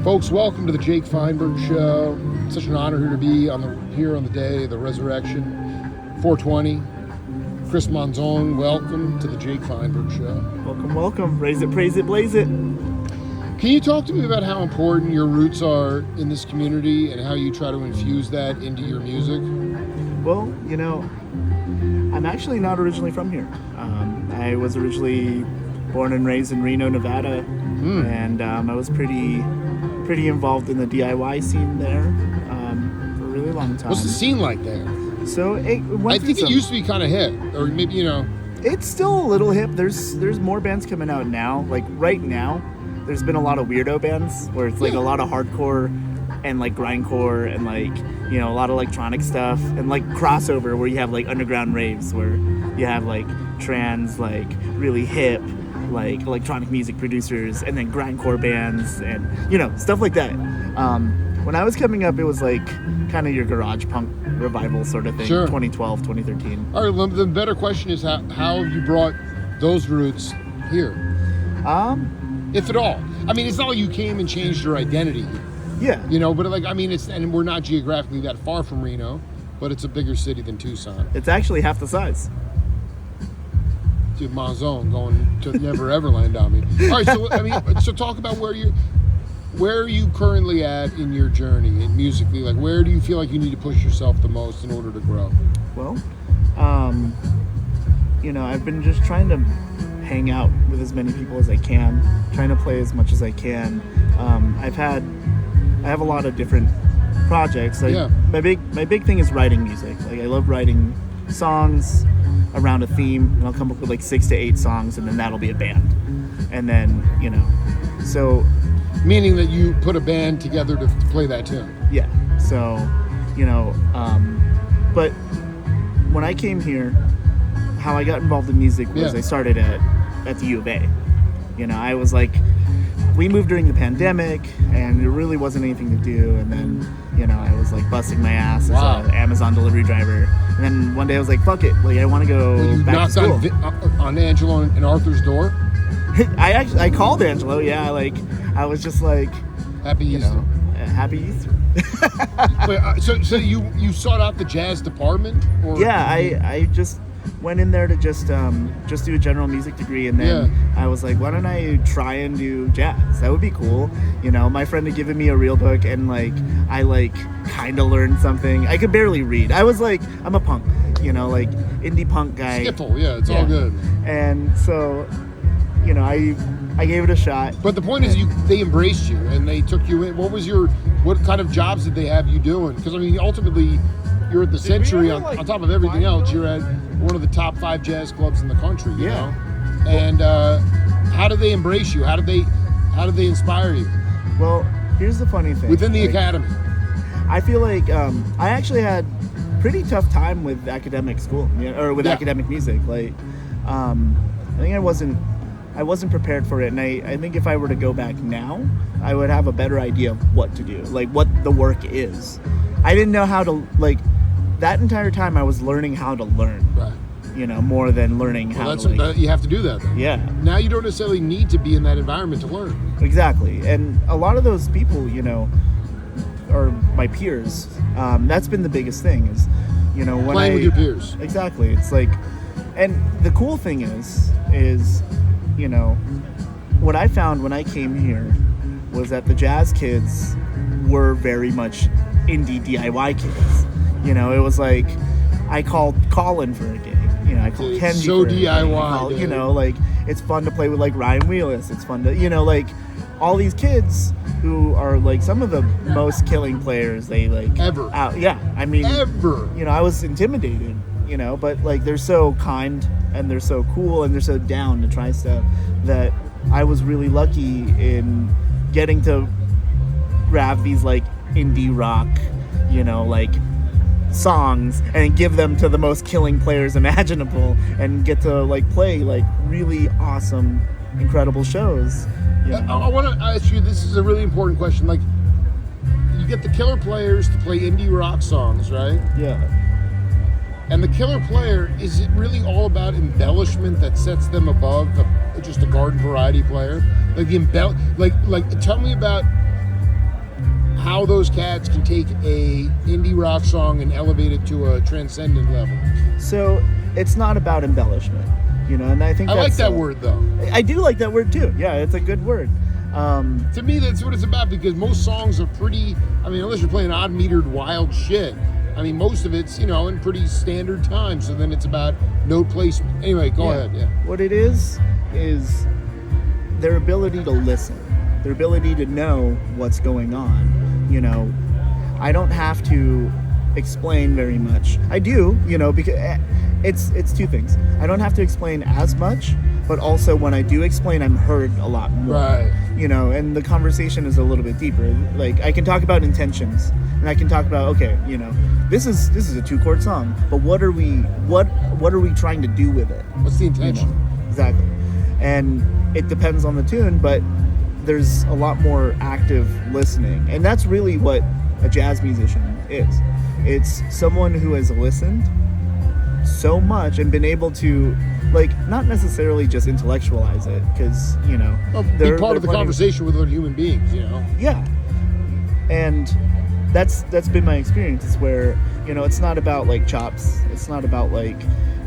Folks, welcome to the Jake Feinberg Show. Such an honor here to be here on the day of the resurrection, 420. Chris Monzon, welcome to the Jake Feinberg Show. Welcome, welcome. Raise it, praise it, blaze it. Can you talk to me about how important your roots are in this community and how you try to infuse that into your music? Well, I'm actually not originally from here. I was originally born and raised in Reno, Nevada, and I was pretty involved in the DIY scene there for a really long time. What's the scene like there? So I think it used to be kind of hip, or maybe It's still a little hip. There's more bands coming out now. Like right now, there's been a lot of weirdo bands where it's like a lot of hardcore and like grindcore and like a lot of electronic stuff and like crossover where you have like underground raves where you have like trans like really hip like electronic music producers and then grindcore bands and stuff like that. When I was coming up, it was like kind of your garage punk revival sort of thing. Sure. 2012, 2013. All right, the better question is how have you brought those roots here? If at all. I mean, it's not like you came and changed your identity. Yeah. But and we're not geographically that far from Reno, but it's a bigger city than Tucson. It's actually half the size. Dude, Monzon going to never ever land on me. All right, so talk about where are you currently at in your journey and musically? Like, where do you feel like you need to push yourself the most in order to grow? Well, I've been just trying to hang out with as many people as I can, trying to play as much as I can. I have a lot of different projects. Like, my big thing is writing music. Like, I love writing songs around a theme, and I'll come up with like 6 to 8 songs, and then that'll be a band. And then, so... Meaning that you put a band together to play that tune. Yeah. So, but when I came here, how I got involved in music was I started at the U of A. I was like, we moved during the pandemic, and there really wasn't anything to do. And then, I was like busting my ass as an Amazon delivery driver. And then one day I was like, fuck it, like I want to go back to school. On Angelo and Arthur's door? I called Angelo. Yeah, like I was just like, Happy Easter. Happy Easter. Wait, so you sought out the jazz department? Or? Yeah, I just went in there to just do a general music degree, and then I was like, why don't I try and do jazz? That would be cool. My friend had given me a real book, and like I like kind of learned something. I could barely read. I was like, I'm a punk, like indie punk guy. Skiffle, it's all good. And so, I gave it a shot. But the point is, they embraced you and they took you in. What kind of jobs did they have you doing? Because ultimately, you're at the Century. On top of everything else, you're at one of the top 5 jazz clubs in the country. You know? And how did they embrace you? How did they inspire you? Well, here's the funny thing. Within the academy, I feel like I actually had pretty tough time with academic school, or with academic music. Like, I think I wasn't prepared for it, and I think if I were to go back now, I would have a better idea of what to do, like what the work is. I didn't know how to, like, that entire time I was learning how to learn, right? more than learning how to, you have to do that then. Yeah. Now you don't necessarily need to be in that environment to learn. Exactly. And a lot of those people, are my peers. That's been the biggest thing is, when playing with your peers. Exactly. It's like, and the cool thing is, what I found when I came here was that the jazz kids were very much indie DIY kids. It was like, I called Colin for a gig. I called Kenji so for a gig. DIY. Like, it's fun to play with like Ryan Wheelis. It's fun to, like all these kids who are like some of the most killing players they like ever. I mean, ever. I was intimidated. But like they're so kind and they're so cool and they're so down to try stuff that I was really lucky in getting to grab these like indie rock, like songs and give them to the most killing players imaginable and get to like play like really awesome, incredible shows. I want to ask you, this is a really important question. Like, you get the killer players to play indie rock songs, right? Yeah. And the killer player, is it really all about embellishment that sets them above just a garden variety player? Like tell me about how those cats can take a indie rock song and elevate it to a transcendent level. So it's not about embellishment, and I think I like that word though. I do like that word too. Yeah, it's a good word. To me, that's what it's about, because most songs are pretty, unless you're playing odd metered wild shit, most of it's, in pretty standard time. So then it's about note placement. Anyway, go ahead. Yeah. What it is their ability to listen, their ability to know what's going on. I don't have to explain very much. I do, because it's two things. I don't have to explain as much, but also when I do explain, I'm heard a lot more. Right. And the conversation is a little bit deeper. Like, I can talk about intentions, and I can talk about, okay, this is a 2-chord song, but what are we trying to do with it? What's the intention? Exactly. And it depends on the tune, but there's a lot more active listening, and that's really what a jazz musician is. It's someone who has listened so much and been able to, not necessarily just intellectualize it, because be part of the conversation with other human beings. Yeah, and that's been my experience. It's where it's not about chops. It's not about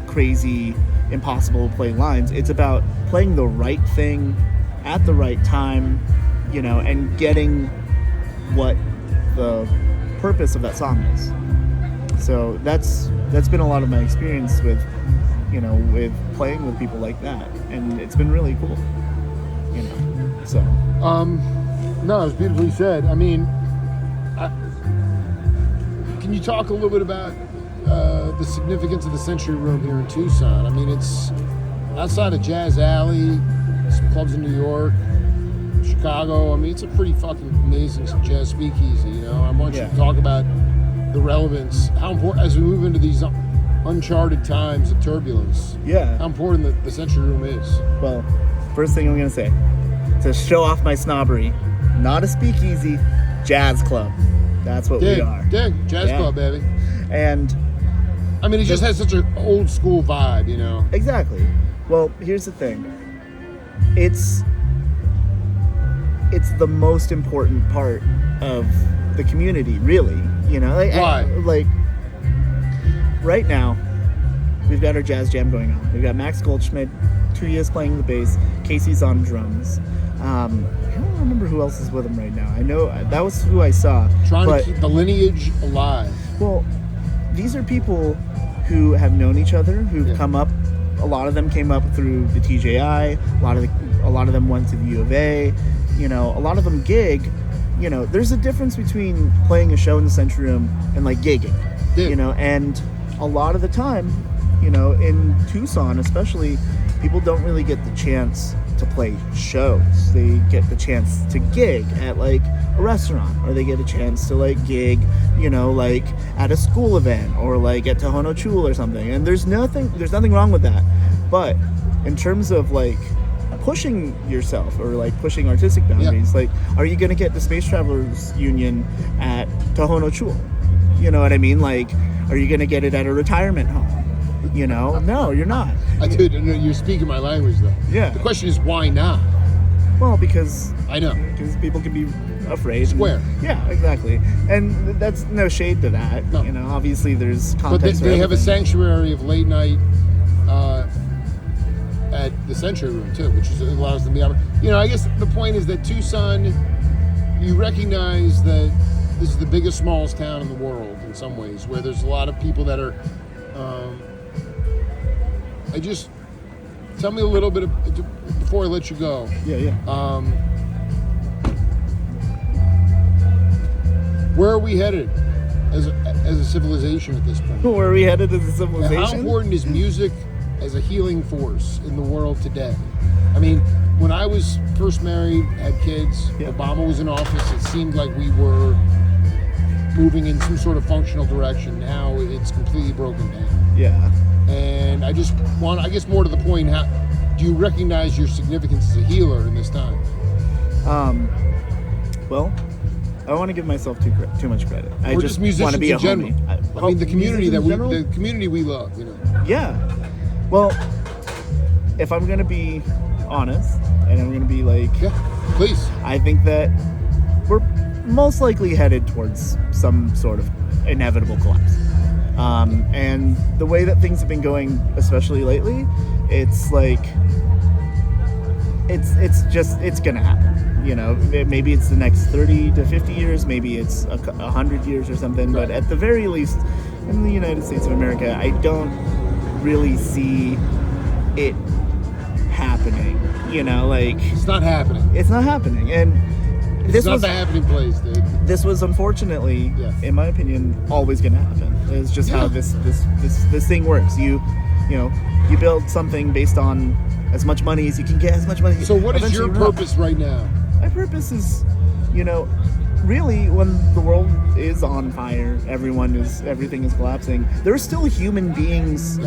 crazy, impossible to play lines. It's about playing the right thing at the right time, and getting what the purpose of that song is. So that's been a lot of my experience with with playing with people like that, and it's been really cool. So no, it was beautifully said. Can you talk a little bit about the significance of the Century Room here in Tucson? It's outside of Jazz Alley, some clubs in New York, Chicago. It's a pretty fucking amazing jazz speakeasy. I want you to talk about the relevance, how important, as we move into these uncharted times of turbulence. Yeah. How important the Century Room is. Well, first thing I'm gonna say, to show off my snobbery, not a speakeasy, jazz club. That's what we are. Jazz club, baby. And it just has such an old school vibe, Exactly. Well, here's the thing. It's the most important part of the community, really. Why? Right now, we've got our jazz jam going on. We've got Max Goldschmidt, Tuya's playing the bass, Casey's on drums. I don't remember who else is with him right now. I know that was who I saw. Trying to keep the lineage alive. Well, these are people who have known each other, who've come up. A lot of them came up through the TJI. A lot of them went to the U of A. A lot of them gig. There's a difference between playing a show in the Century Room and gigging. Yeah. And a lot of the time, in Tucson especially, people don't really get the chance to play shows. They get the chance to gig at a restaurant, or they get a chance to gig, at a school event, or at Tohono Chul or something. And there's nothing wrong with that. But in terms of pushing yourself, or pushing artistic boundaries, are you gonna get the Space Travelers Union at Tohono Chul? You know what I mean? Are you gonna get it at a retirement home? No, you're not. Dude, you're speaking my language though. Yeah. The question is, why not? Well, because I know. Because people can be afraid. Square. Yeah, exactly. And that's no shade to that. No. Obviously there's But context. they have a sanctuary of late night at the Century Room too, which allows them to be. I guess the point is that Tucson, you recognize that this is the biggest, smallest town in the world in some ways, where there's a lot of people that are. Tell me a little bit before I let you go. Yeah. Where are we headed as a civilization at this point? Where are we headed as a civilization? How important is music as a healing force in the world today? When I was first married, had kids, Obama was in office, it seemed like we were moving in some sort of functional direction. Now it's completely broken down. Yeah. And I just want, more to the point, how do you recognize your significance as a healer in this time? Well, I don't want to give myself too much credit. I just musicians want to be a in general. homie. The community the community we love, Yeah. Well, if I'm gonna be honest, and I'm gonna be yeah, please. I think that we're most likely headed towards some sort of inevitable collapse. And the way that things have been going, especially lately, it's like it's gonna happen. You know, maybe it's the next 30 to 50 years, maybe it's 100 years or something. But at the very least, in the United States of America, I don't really see it happening. You know, like It's not happening. it's not happening, and It's not the happening place, dude. this was unfortunately, Yes. in my opinion, always going to happen. It's just how this thing works. You know, you build something based on as much money as you can get, as much money. So what is eventually your run out. purpose right now? My purpose is, you know, really when the world is on fire, everything is collapsing. There are still human beings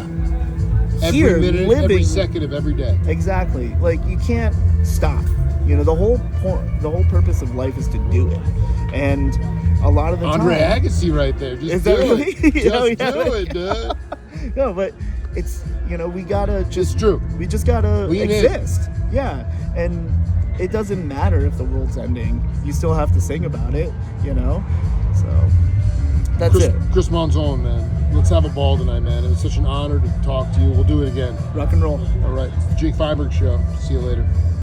Every here minute, living. every second of every day. Exactly. Like, you can't stop. You know, the whole purpose of life is to do it. And a lot of the Andre time, Agassi right there. Just Is do that really? it. You know, Just do it, dude. no, but it's, you know, we gotta just It's true. we just gotta Lean in. exist. Yeah. And it doesn't matter if the world's ending. You still have to sing about it, you know? So that's it. Chris Monzon, man. Let's have a ball tonight, man. It was such an honor to talk to you. We'll do it again. Rock and roll. All right. It's the Jake Feinberg Show. See you later.